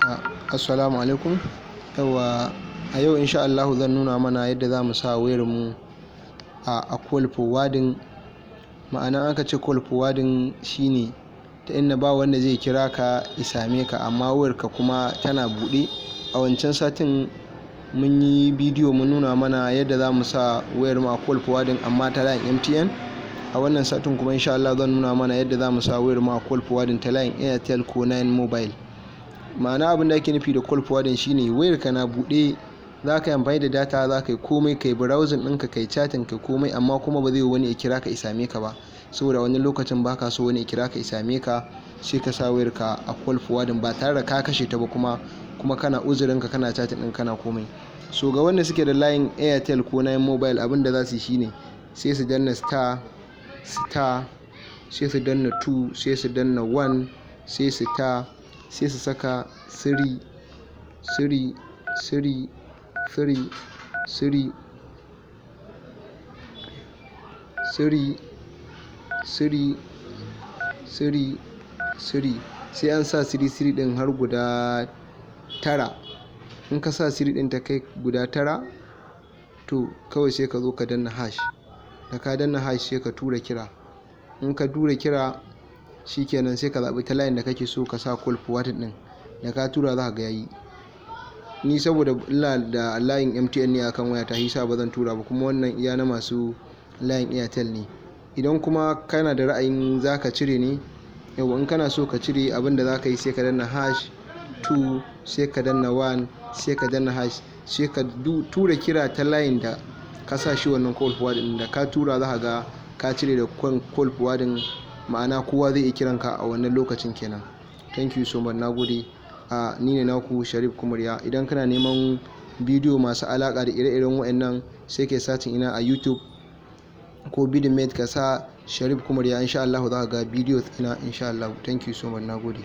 Assalamu alaikum. Yawwa a yau insha Allah zan nuna mana yadda za mu sa wayar mu a call forwarding. Ma'ana aka ce call forwarding shine ta inda ba wanda zai kira ka ya same ka amma wayarka kuma tana buɗe. A wancan satin mun yi bidiyo mun nuna mana yadda za mu sa wayar mu a call forwarding amma ta layin MTN. A wannan satin kuma insha Allah zan nuna mana yadda za mu sa wayar mu a call forwarding ta layin Airtel ko 9 Mobile. Ma'ana abin da ake nufi da call forwarding shine wayarka na buɗe, za ka yi amfani da data, za ka yi komai, ka yi browsing ɗinka, ka yi chatting, ka komai, amma kuma ba zai yi wani ya kira ka ya same ka ba. Saboda wani lokacin ba ka so wani ya kira ka ya same ka, sai ka sa wayarka a call forwarding ba tare da ka kashe ta ba kuma kana uzurinka, kana chatting ɗin, kana komai. So ga wanda suke da layin Airtel ko 9 Mobile, abin da za su yi shine sai su danna star sai su danna 2 sai su danna 1 sai su sai su saka 3 sai an sa 3 din har guda 9. In ka sa 3 din ta kai guda 9, to kawai sai ka zo ka danna hash. Da ka danna hash sai ka tura kira. In ka tura kira shikenan sai ka zaɓi ta layin da kake so ka sa call forwarding din. Da ka tura za ka ga yayi. Ni saboda ina da layin MTN ne akan wayata, hisa ba zan tura ba, kuma wannan iya na masu layin Airtel ne. Idan kuma kana da ra'ayin za ka cire ne, yau in kana so ka cire, abin da za ka yi sai ka danna hash 2 sai ka danna 1 sai ka danna hash sai ka tura kira ta layin da ka sa shi wannan call forwarding. Da ka tura za ka ga ka cire da call forwarding. Ma'ana kowa zai iya kiranka a wannan lokacin kenan. Thank you so much, na gode. Ni ne naku Sharif Kumurya. Idan kana neman bidiyo masu alaƙa da ire-iren waɗannan, sai kai satin ina a YouTube ko Vidmate ka sa Sharif Kumurya, insha Allah za ka ga bidiyo ina insha Allah. Thank you so much, na gode.